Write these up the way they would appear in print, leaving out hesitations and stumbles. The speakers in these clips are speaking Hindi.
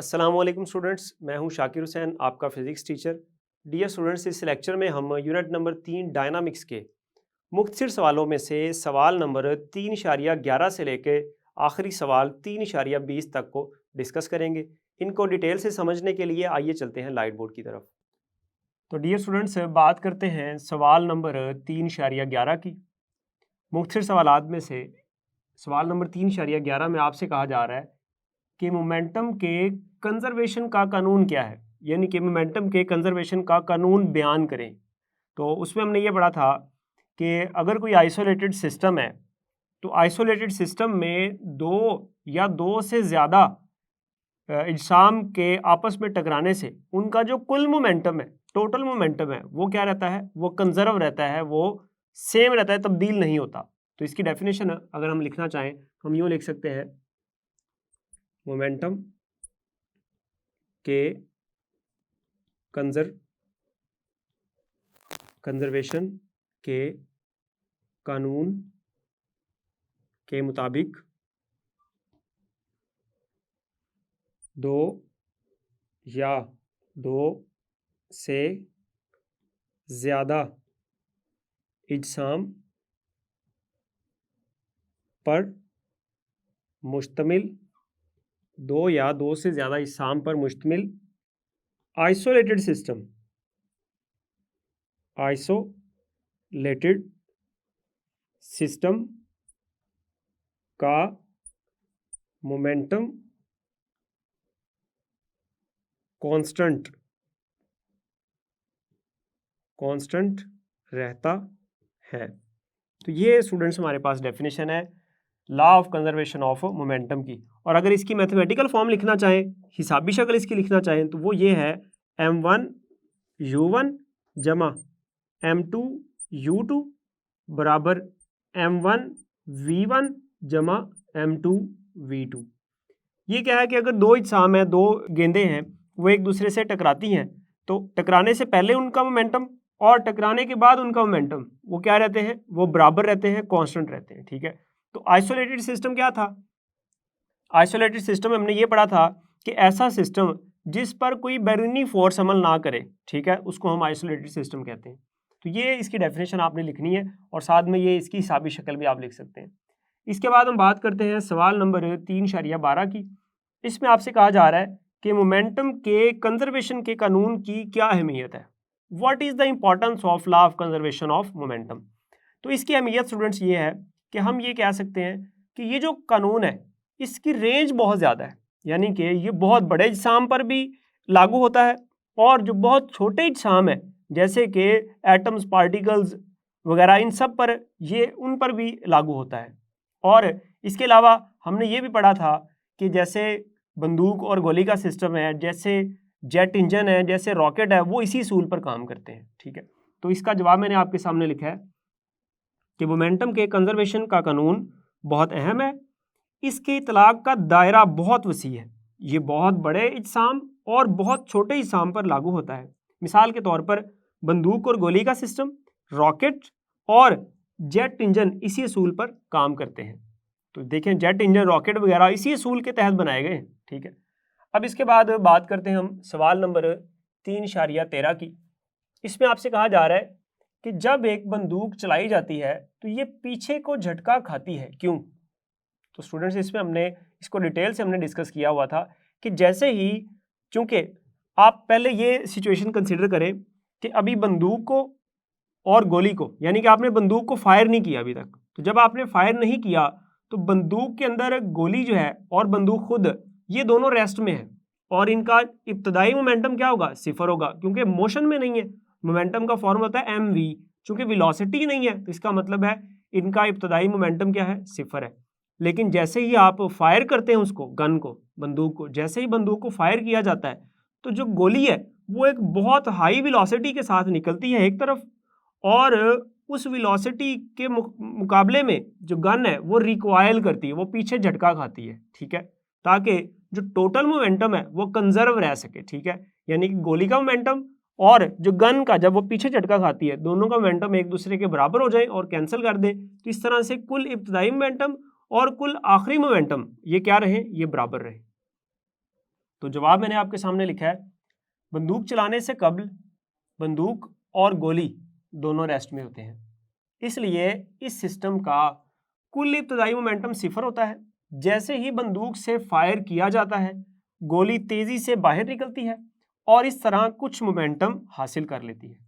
अस्सलाम वालेकुम स्टूडेंट्स, मैं हूं शाकिर हुसैन, आपका फ़िज़िक्स टीचर। डियर स्टूडेंट्स, इस लेक्चर में हम यूनिट नंबर 3 डायनामिक्स के मुख्तसर सवालों में से सवाल नंबर 3.11 से लेके आखिरी सवाल 3.20 तक को डिस्कस करेंगे। इनको डिटेल से समझने के लिए आइए चलते हैं लाइट बोर्ड की तरफ। तो डियर स्टूडेंट्स, बात करते हैं सवाल नंबर 3.11 की। मुख्तसर सवालात में से सवाल नंबर 3.11 में आपसे कहा जा रहा है कि मोमेंटम के कंजर्वेशन का कानून क्या है, यानी कि मोमेंटम के कंजर्वेशन का कानून बयान करें। तो उसमें हमने ये पढ़ा था कि अगर कोई आइसोलेटेड सिस्टम है तो आइसोलेटेड सिस्टम में दो या दो से ज़्यादा इजसाम के आपस में टकराने से उनका जो कुल मोमेंटम है, टोटल मोमेंटम है, वो क्या रहता है, वो कंजर्व रहता है, वो सेम रहता है, तब्दील नहीं होता। तो इसकी डेफिनेशन अगर हम लिखना चाहें हम यूँ लिख सकते हैं, मोमेंटम के कंजर्वेशन के कानून के मुताबिक दो या दो से ज़्यादा इजसाम पर मुश्तमिल आइसोलेटेड सिस्टम का मोमेंटम कांस्टेंट रहता है। तो ये स्टूडेंट्स हमारे पास डेफिनेशन है law of conservation of momentum की। और अगर इसकी मैथमेटिकल फॉर्म लिखना चाहें, हिसाबी शक्ल इसकी लिखना चाहें, तो वो ये है m1 u1 जमा m2 u2 बराबर m1 v1 जमा m2 v2। ये क्या है कि अगर दो इजसाम है, दो गेंदें हैं, वो एक दूसरे से टकराती हैं, तो टकराने से पहले उनका मोमेंटम और टकराने के बाद उनका मोमेंटम वो क्या रहते हैं, वो बराबर रहते हैं, कांस्टेंट रहते हैं। ठीक है, तो आइसोलेटेड सिस्टम क्या था? आइसोलेटेड सिस्टम में हमने ये पढ़ा था कि ऐसा सिस्टम जिस पर कोई बैरूनी फोर्स अमल ना करे, ठीक है, उसको हम आइसोलेटेड सिस्टम कहते हैं। तो ये इसकी डेफिनेशन आपने लिखनी है और साथ में ये इसकी हिसाबी शक्ल भी आप लिख सकते हैं। इसके बाद हम बात करते हैं सवाल नंबर 3.12 की। इसमें आपसे कहा जा रहा है कि मोमेंटम के कंजर्वेशन के कानून की क्या अहमियत है। What is the importance of law of conservation of momentum. तो इसकी अहमियत स्टूडेंट्स ये है कि हम ये कह सकते हैं कि ये जो कानून है इसकी रेंज बहुत ज़्यादा है, यानी कि ये बहुत बड़े इजसाम पर भी लागू होता है और जो बहुत छोटे इजसाम है जैसे कि एटम्स, पार्टिकल्स वगैरह, इन सब पर ये उन पर भी लागू होता है। और इसके अलावा हमने ये भी पढ़ा था कि जैसे बंदूक और गोली का सिस्टम है, जैसे जेट इंजन है, जैसे रॉकेट है, वो इसी असूल पर काम करते हैं। ठीक है, तो इसका जवाब मैंने आपके सामने लिखा है कि मोमेंटम के कंजर्वेशन का कानून बहुत अहम है। इसके इतलाक का दायरा बहुत वसी है, ये बहुत बड़े इजसाम और बहुत छोटे इजसाम पर लागू होता है। मिसाल के तौर पर बंदूक और गोली का सिस्टम, रॉकेट और जेट इंजन इसी असूल पर काम करते हैं। तो देखें, जेट इंजन, रॉकेट वगैरह इसी असूल के तहत बनाए गए हैं। ठीक है, अब इसके बाद बात करते हैं हम सवाल नंबर 3.13 की। इसमें आपसे कहा जा रहा है कि जब एक बंदूक चलाई जाती है तो ये पीछे को झटका खाती है, क्यों? तो स्टूडेंट्स, इसमें हमने इसको डिटेल से हमने डिस्कस किया हुआ था कि जैसे ही, चूंकि आप पहले ये सिचुएशन कंसिडर करें कि अभी बंदूक को और गोली को, यानी कि आपने बंदूक को फायर नहीं किया अभी तक, तो जब आपने फायर नहीं किया तो बंदूक के अंदर गोली जो है और बंदूक खुद, ये दोनों रेस्ट में है और इनका इब्तदाई मोमेंटम क्या होगा? सिफर होगा, क्योंकि मोशन में नहीं है। मोमेंटम का फॉर्म होता है mv, चूंकि वेलोसिटी नहीं है तो इसका मतलब है इनका इब्तदाई मोमेंटम क्या है? सिफर है। लेकिन जैसे ही आप फायर करते हैं उसको, गन को, बंदूक को, जैसे ही बंदूक को फायर किया जाता है तो जो गोली है वो एक बहुत हाई वेलोसिटी के साथ निकलती है एक तरफ, और उस वेलोसिटी के मुकाबले में जो गन है वो रिकॉइल करती है, वो पीछे झटका खाती है। ठीक है, ताकि जो टोटल मोमेंटम है वो कंजर्व रह सके। ठीक है, यानी कि गोली का मोमेंटम और जो गन का, जब वो पीछे झटका खाती है, दोनों का मोमेंटम एक दूसरे के बराबर हो जाए और कैंसिल कर दें, तो इस तरह से कुल इब्तदाई मोमेंटम और कुल आखिरी मोमेंटम ये क्या रहे? ये बराबर रहे। तो जवाब मैंने आपके सामने लिखा है, बंदूक चलाने से कबल बंदूक और गोली दोनों रेस्ट में होते हैं, इसलिए इस सिस्टम का कुल इब्तदाई मोमेंटम 0 होता है। जैसे ही बंदूक से फायर किया जाता है, गोली तेजी से बाहर निकलती है और इस तरह कुछ मोमेंटम हासिल कर लेती है।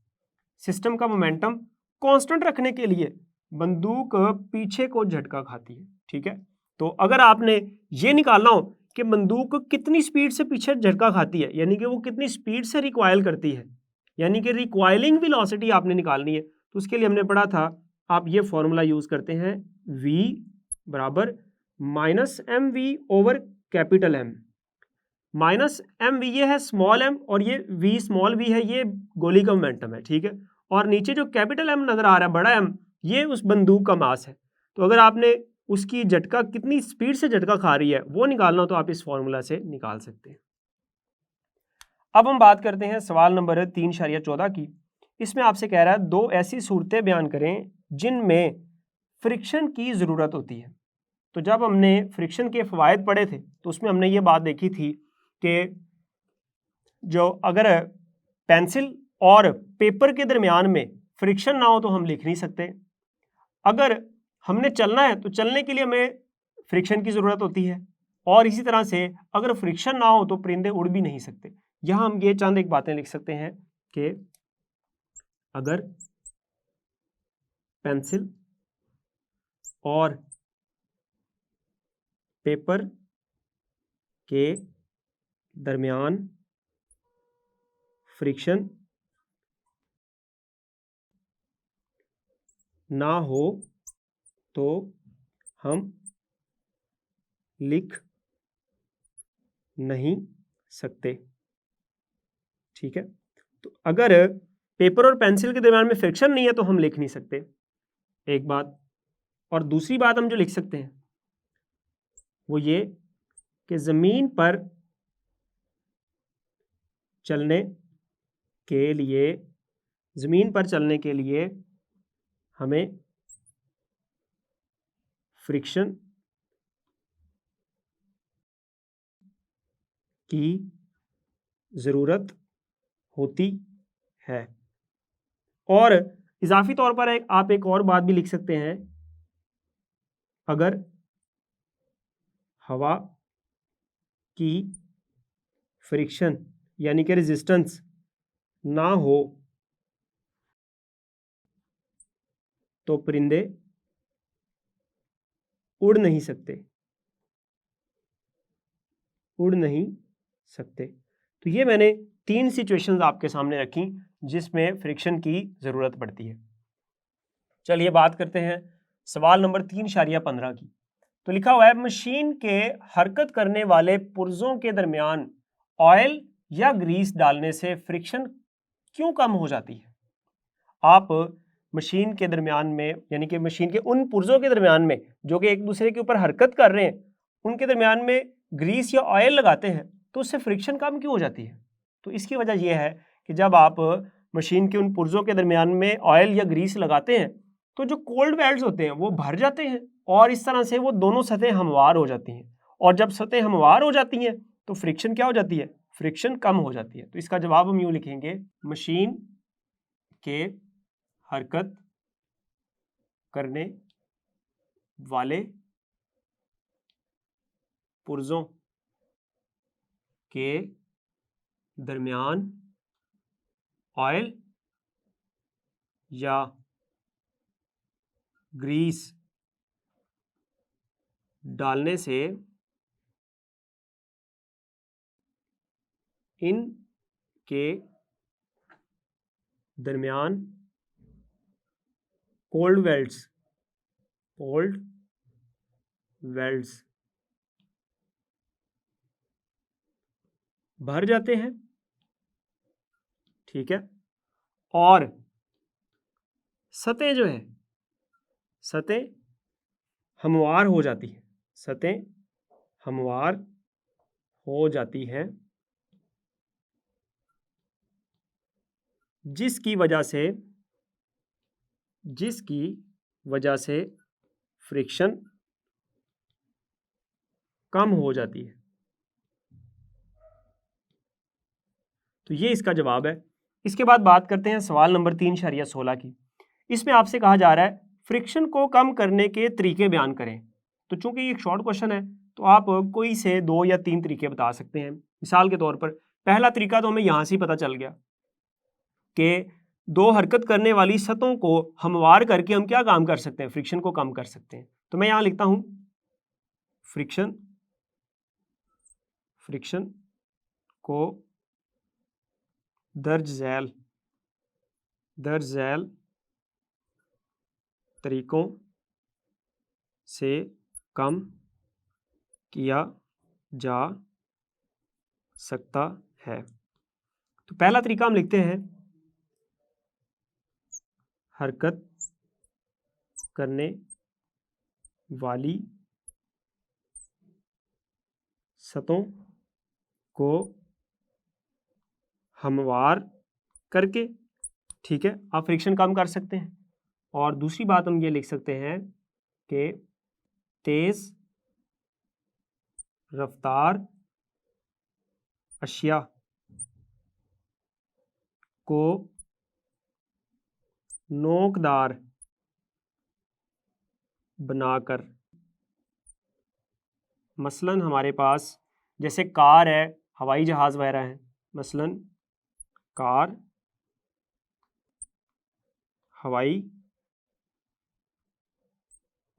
सिस्टम का मोमेंटम कांस्टेंट रखने के लिए बंदूक पीछे को झटका खाती है। ठीक है, तो अगर आपने ये निकालना हो कि बंदूक कितनी स्पीड से पीछे झटका खाती है, यानी कि वो कितनी स्पीड से रिकॉइल करती है, यानी कि रिकॉइलिंग वेलोसिटी आपने निकालनी है, तो उसके लिए हमने पढ़ा था, आप ये फॉर्मूला यूज करते हैं, v बराबर -mv over capital M। -mv ये है स्मॉल m और ये v स्मॉल v है, ये गोली का मोमेंटम है। ठीक है, और नीचे जो कैपिटल M नजर आ रहा है, बड़ा M, ये उस बंदूक का मास है। तो अगर आपने उसकी झटका कितनी स्पीड से झटका खा रही है वो निकालना हो तो आप इस फॉर्मूला से निकाल सकते हैं। अब हम बात करते हैं सवाल नंबर 3.14 की। इसमें आपसे कह रहा है दो ऐसी सूरतें बयान करें जिनमें फ्रिक्शन की ज़रूरत होती है। तो जब हमने फ्रिक्शन के फ़वायद पढ़े थे तो उसमें हमने ये बात देखी थी कि जो अगर पेंसिल और पेपर के दरमियान में फ्रिक्शन ना हो तो हम लिख नहीं सकते, अगर हमने चलना है तो चलने के लिए हमें फ्रिक्शन की ज़रूरत होती है, और इसी तरह से अगर फ्रिक्शन ना हो तो परिंदे उड़ भी नहीं सकते। यहाँ हम ये चंद एक बातें लिख सकते हैं कि अगर पेंसिल और पेपर के दरमियान फ्रिक्शन ना हो तो हम लिख नहीं सकते। ठीक है, तो अगर पेपर और पेंसिल के दरमियान में फ्रिक्शन नहीं है तो हम लिख नहीं सकते, एक बात। और दूसरी बात हम जो लिख सकते हैं वो ये कि ज़मीन पर चलने के लिए हमें फ्रिक्शन की ज़रूरत होती है। और इजाफी तौर पर आप एक और बात भी लिख सकते हैं, अगर हवा की फ्रिक्शन यानी कि रेजिस्टेंस ना हो तो परिंदे उड़ नहीं सकते। तो ये मैंने 3 सिचुएशंस आपके सामने रखी जिसमें फ्रिक्शन की ज़रूरत पड़ती है। चलिए बात करते हैं सवाल नंबर 3.15 की। तो लिखा हुआ है मशीन के हरकत करने वाले पुर्जों के दरमियान ऑयल या ग्रीस डालने से फ्रिक्शन क्यों कम हो जाती है। आप मशीन के दरमियान में यानी कि मशीन के उन पुर्जों के दरमियान में जो कि एक दूसरे के ऊपर हरकत कर रहे हैं, उनके दरमियान में ग्रीस या ऑयल लगाते हैं तो उससे फ्रिक्शन कम क्यों हो जाती है। तो इसकी वजह यह है कि जब आप मशीन के उन पुर्जों के दरमियान में ऑयल या ग्रीस लगाते हैं तो जो कोल्ड वेल्ड्स होते हैं वो भर जाते हैं और इस तरह से वो दोनों सतहें हमवार हो जाती हैं, और जब सतहें हमवार हो जाती हैं तो फ्रिक्शन क्या हो जाती है, फ्रिक्शन कम हो जाती है। तो इसका जवाब हम यूँ लिखेंगे, मशीन के हरकत करने वाले पुर्जों के दरमियान ऑयल या ग्रीस डालने से इन के दरमियान कोल्ड वेल्ड्स भर जाते हैं। ठीक है, और सतह जो है सतह हमवार हो जाती है, सतह हमवार हो जाती है, जिसकी वजह से फ्रिक्शन कम हो जाती है। तो ये इसका जवाब है। इसके बाद बात करते हैं सवाल नंबर 3.16 की। इसमें आपसे कहा जा रहा है फ्रिक्शन को कम करने के तरीके बयान करें। तो चूंकि ये एक शॉर्ट क्वेश्चन है तो आप कोई से 2 या 3 तरीके बता सकते हैं। मिसाल के तौर पर पहला तरीका तो हमें यहाँ से ही पता चल गया कि दो हरकत करने वाली सतहों को हमवार करके हम क्या काम कर सकते हैं, फ्रिक्शन को कम कर सकते हैं। तो मैं यहाँ लिखता हूँ फ्रिक्शन को दर्ज झैल तरीकों से कम किया जा सकता है। तो पहला तरीका हम लिखते हैं हरकत करने वाली सतहों को हमवार करके, ठीक है, आप फ्रिक्शन कम कर सकते हैं। और दूसरी बात हम ये लिख सकते हैं कि तेज रफ्तार अशिया को नोकदार बनाकर, मसलन हमारे पास जैसे कार है, हवाई जहाज़ वगैरह हैं, मसलन कार, हवाई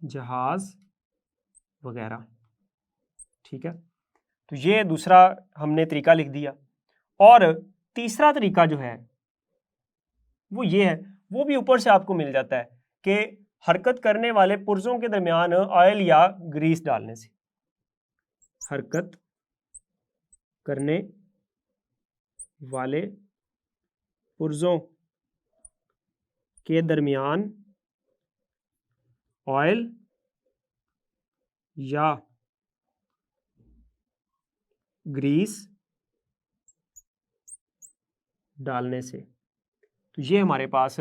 जहाज़ वगैरह, ठीक है। तो ये दूसरा हमने तरीका लिख दिया। और तीसरा तरीका जो है वो ये है, वो भी ऊपर से आपको मिल जाता है कि हरकत करने वाले पुर्जों के दरमियान ऑयल या ग्रीस डालने से, हरकत करने वाले पुर्जों के दरमियान ऑयल या ग्रीस डालने से। तो ये हमारे पास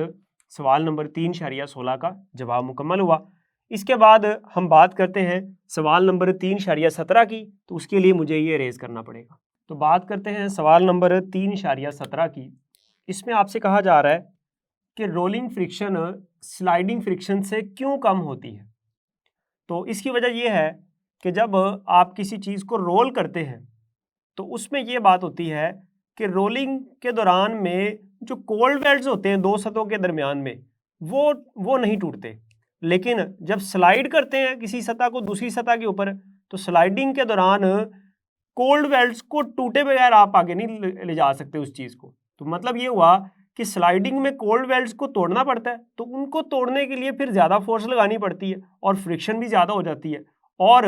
सवाल नंबर 3.16 का जवाब मुकम्मल हुआ। इसके बाद हम बात करते हैं सवाल नंबर 3.17 की। तो उसके लिए मुझे ये रेज करना पड़ेगा। तो बात करते हैं सवाल नंबर 3.17 की। इसमें आपसे कहा जा रहा है कि रोलिंग फ्रिक्शन स्लाइडिंग फ्रिक्शन से क्यों कम होती है। तो इसकी वजह यह है कि जब आप किसी चीज़ को रोल करते हैं तो उसमें यह बात होती है कि रोलिंग के दौरान में जो कोल्ड वेल्ड्स होते हैं दो सतहों के दरमियान में वो नहीं टूटते। लेकिन जब स्लाइड करते हैं किसी सतह को दूसरी सतह के ऊपर, तो स्लाइडिंग के दौरान कोल्ड वेल्ड्स को टूटे बगैर आप आगे नहीं ले जा सकते उस चीज़ को। तो मतलब ये हुआ कि स्लाइडिंग में कोल्ड वेल्ड्स को तोड़ना पड़ता है, तो उनको तोड़ने के लिए फिर ज़्यादा फोर्स लगानी पड़ती है और फ्रिक्शन भी ज़्यादा हो जाती है। और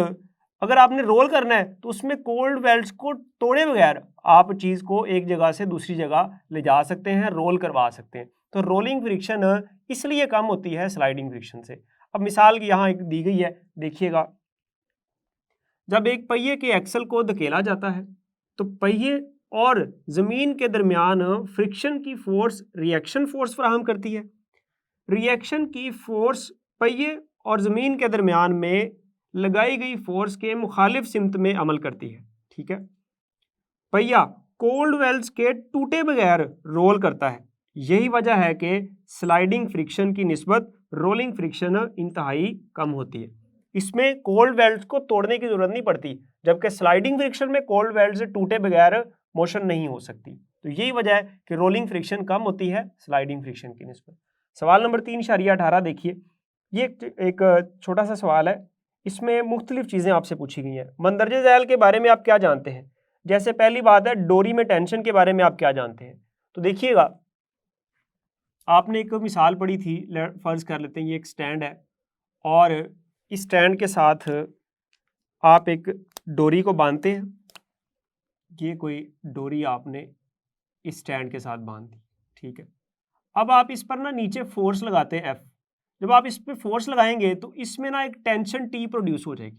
अगर आपने रोल करना है तो उसमें कोल्ड वेल्ड्स को तोड़े बगैर आप चीज़ को एक जगह से दूसरी जगह ले जा सकते हैं, रोल करवा सकते हैं। तो रोलिंग फ्रिक्शन इसलिए कम होती है स्लाइडिंग फ्रिक्शन से। अब मिसाल की यहाँ एक दी गई है, देखिएगा। जब एक पहिए के एक्सल को धकेला जाता है तो पहिए और ज़मीन के दरमियान फ्रिक्शन की फोर्स रिएक्शन फोर्स फराहम करती है। रिएक्शन की फोर्स पहिए और ज़मीन के दरमियान में लगाई गई फोर्स के मुखालिफ सिमत में अमल करती है, ठीक है। पहिया कोल्ड वेल्स के टूटे बगैर रोल करता है। यही वजह है कि स्लाइडिंग फ्रिक्शन की निस्बत रोलिंग फ्रिक्शन इंतहाई कम होती है। इसमें कोल्ड वेल्स को तोड़ने की जरूरत नहीं पड़ती, जबकि स्लाइडिंग फ्रिक्शन में कोल्ड वेल्स टूटे बगैर मोशन नहीं हो सकती। तो यही वजह है कि रोलिंग फ्रिक्शन कम होती है स्लाइडिंग फ्रिक्शन की निस्बत। सवाल नंबर 3.18 देखिए। ये एक छोटा सा सवाल है, इसमें मुख्तलिफ चीज़ें आपसे पूछी गई हैं। मंदरजे झैल के बारे में आप क्या जानते हैं। जैसे पहली बात है डोरी में टेंशन के बारे में आप क्या जानते हैं। तो देखिएगा, आपने एक मिसाल पढ़ी थी, फर्ज कर लेते हैं ये एक स्टैंड है और इस स्टैंड के साथ आप एक डोरी को बांधते हैं। ये कोई डोरी आपने इस स्टैंड के साथ बांध दी, ठीक है। अब आप इस पर ना नीचे फोर्स लगाते हैं F। जब आप इस पर फोर्स लगाएंगे तो इसमें ना एक टेंशन T प्रोड्यूस हो जाएगी।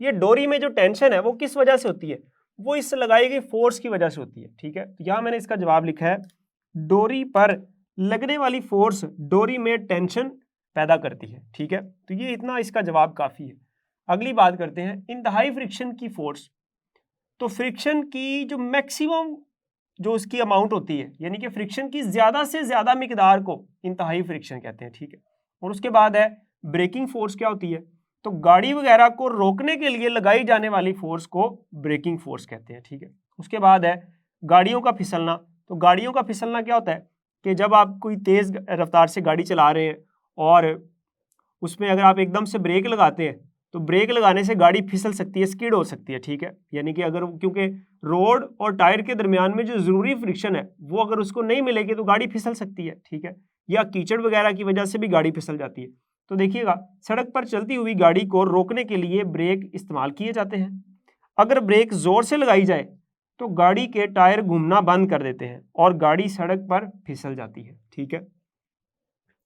ये डोरी में जो टेंशन है वो किस वजह से होती है, वो इस लगाई गई फोर्स की वजह से होती है, ठीक है। तो यहाँ मैंने इसका जवाब लिखा है डोरी पर लगने वाली फोर्स डोरी में टेंशन पैदा करती है, ठीक है। तो ये इतना इसका जवाब काफ़ी है। अगली बात करते हैं इंतहाई फ्रिक्शन की फोर्स। तो फ्रिक्शन की जो मैक्सिमम जो उसकी अमाउंट होती है, यानी कि फ्रिक्शन की ज़्यादा से ज़्यादा मिकदार को इंतहाई फ्रिक्शन कहते हैं, ठीक है। और उसके बाद है ब्रेकिंग फोर्स क्या होती है, तो गाड़ी वगैरह को रोकने के लिए लगाई जाने वाली फोर्स को ब्रेकिंग फोर्स कहते हैं, ठीक है। उसके बाद है गाड़ियों का फिसलना, तो गाड़ियों का फिसलना क्या होता है कि जब आप कोई तेज़ रफ्तार से गाड़ी चला रहे हैं और उसमें अगर आप एकदम से ब्रेक लगाते हैं तो ब्रेक लगाने से गाड़ी फिसल सकती है, स्किड हो सकती है, ठीक है। यानी कि अगर क्योंकि रोड और टायर के दरमियान में जो ज़रूरी फ्रिक्शन है वो अगर उसको नहीं मिलेगी तो गाड़ी फिसल सकती है, ठीक है। या कीचड़ वगैरह की वजह से भी गाड़ी फिसल जाती है। तो देखिएगा, सड़क पर चलती हुई गाड़ी को रोकने के लिए ब्रेक इस्तेमाल किए जाते हैं। अगर ब्रेक ज़ोर से लगाई जाए तो गाड़ी के टायर घूमना बंद कर देते हैं और गाड़ी सड़क पर फिसल जाती है, ठीक है।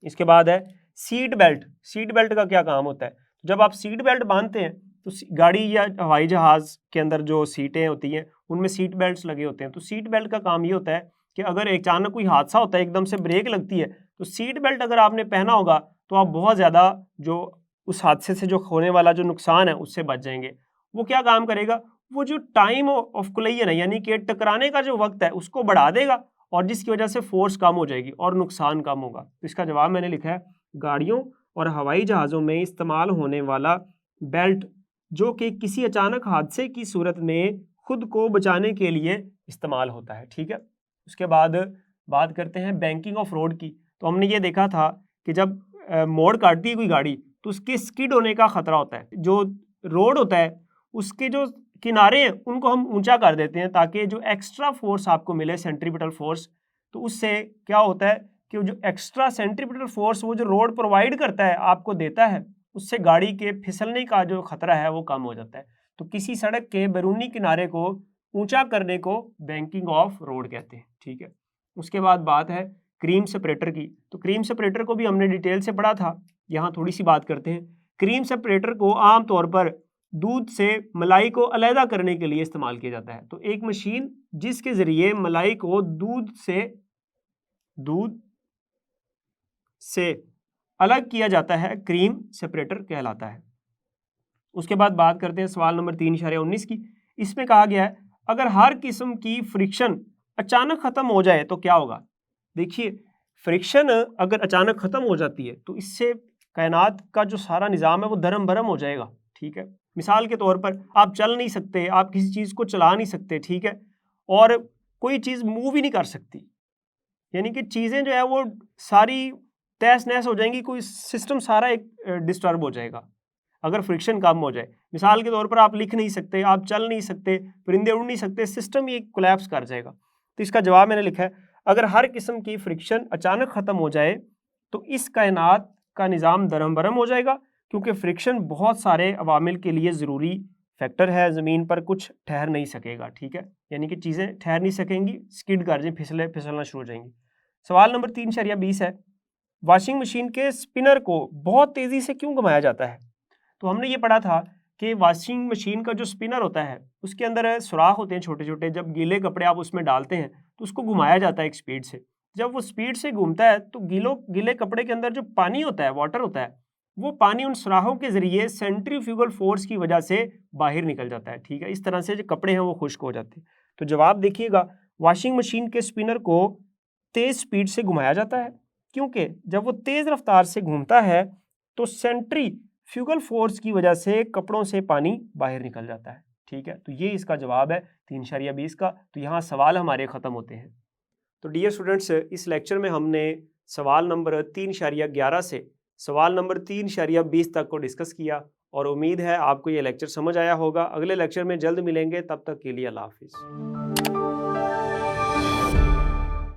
इसके बाद है सीट बेल्ट। सीट बेल्ट का क्या काम होता है, जब आप सीट बेल्ट बांधते हैं तो गाड़ी या हवाई जहाज़ के अंदर जो सीटें होती हैं उनमें सीट बेल्ट्स लगे होते हैं। तो सीट बेल्ट का काम ये होता है कि अगर अचानक कोई हादसा होता है, एकदम से ब्रेक लगती है, तो सीट बेल्ट अगर आपने पहना होगा तो आप बहुत ज़्यादा जो उस हादसे से जो होने वाला जो नुकसान है उससे बच जाएंगे। वो क्या काम करेगा, वो जो टाइम ऑफ कोलिजन है यानी कि टकराने का जो वक्त है उसको बढ़ा देगा और जिसकी वजह से फोर्स कम हो जाएगी और नुकसान कम होगा। तो इसका जवाब मैंने लिखा है गाड़ियों और हवाई जहाज़ों में इस्तेमाल होने वाला बेल्ट, जो कि किसी अचानक हादसे की सूरत में खुद को बचाने के लिए इस्तेमाल होता है, ठीक है। उसके बाद बात करते हैं बैंकिंग ऑफ रोड की। तो हमने ये देखा था कि जब मोड़ काटती है कोई गाड़ी तो उसके स्किड होने का खतरा होता है। जो रोड होता है उसके जो किनारे हैं उनको हम ऊंचा कर देते हैं ताकि जो एक्स्ट्रा फोर्स आपको मिले, सेंट्रीपिटल फोर्स, तो उससे क्या होता है कि जो एक्स्ट्रा सेंट्रीपिटल फोर्स वो जो रोड प्रोवाइड करता है आपको देता है, उससे गाड़ी के फिसलने का जो खतरा है वो कम हो जाता है। तो किसी सड़क के बैरूनी किनारे को ऊंचा करने को बैंकिंग ऑफ रोड कहते हैं, ठीक है। उसके बाद बात है क्रीम सेपरेटर की। तो क्रीम सेपरेटर को भी हमने डिटेल से पढ़ा था, यहाँ थोड़ी सी बात करते हैं। क्रीम सेपरेटर को आमतौर पर दूध से मलाई को अलहदा करने के लिए इस्तेमाल किया जाता है। तो एक मशीन जिसके जरिए मलाई को दूध से अलग किया जाता है क्रीम सेपरेटर कहलाता है। उसके बाद बात करते हैं सवाल नंबर 3.19 की। इसमें कहा गया है अगर हर किस्म की फ्रिक्शन अचानक खत्म हो जाए तो क्या होगा। देखिए, फ्रिक्शन अगर अचानक खत्म हो जाती है तो इससे कायनात का जो सारा निज़ाम है वो धर्म भरम हो जाएगा, ठीक है। मिसाल के तौर पर आप चल नहीं सकते, आप किसी चीज़ को चला नहीं सकते, ठीक है, और कोई चीज़ मूव ही नहीं कर सकती, यानी कि चीज़ें जो है वो सारी तहस नहस हो जाएंगी, कोई सिस्टम सारा एक डिस्टर्ब हो जाएगा अगर फ्रिक्शन कम हो जाए। मिसाल के तौर पर आप लिख नहीं सकते, आप चल नहीं सकते, परिंदे उड़ नहीं सकते, सिस्टम ही कोलैप्स कर जाएगा। तो इसका जवाब मैंने लिखा है अगर हर किस्म की फ्रिक्शन अचानक ख़त्म हो जाए तो इस कायनात का निज़ाम दरम बरम हो जाएगा, क्योंकि फ्रिक्शन बहुत सारे अवामिल के लिए ज़रूरी फैक्टर है। ज़मीन पर कुछ ठहर नहीं सकेगा, ठीक है, यानी कि चीज़ें ठहर नहीं सकेंगी, स्किड कर जाए, फिसलना शुरू हो जाएंगी। सवाल नंबर 3.20 है वॉशिंग मशीन के स्पिनर को बहुत तेज़ी से क्यों घुमाया जाता है। तो हमने ये पढ़ा था कि वॉशिंग मशीन का जो स्पिनर होता है उसके अंदर सुराख होते हैं छोटे छोटे, जब गीले कपड़े आप उसमें डालते हैं तो उसको घुमाया जाता है एक स्पीड से। जब वो स्पीड से घूमता है तो गीले कपड़े के अंदर जो पानी होता है, वाटर होता है, वो पानी उन सुराखों के जरिए सेंट्रीफ्यूगल फोर्स की वजह से बाहर निकल जाता है, ठीक है। इस तरह से जो कपड़े हैं वो खुश्क हो जाते हैं। तो जवाब देखिएगा, वॉशिंग मशीन के स्पिनर को तेज़ स्पीड से घुमाया जाता है क्योंकि जब वो तेज़ रफ्तार से घूमता है तो सेंट्रीफ्यूगल फोर्स की वजह से कपड़ों से पानी बाहर निकल जाता है, ठीक है। तो ये इसका जवाब है 3.20 का। तो यहाँ सवाल हमारे ख़त्म होते हैं। तो डियर स्टूडेंट्स, इस लेक्चर में हमने सवाल नंबर 3.11 से सवाल नंबर 3.20 तक को डिस्कस किया और उम्मीद है आपको ये लेक्चर समझ आया होगा। अगले लेक्चर में जल्द मिलेंगे, तब तक के लिए अल्लाह हाफिज़।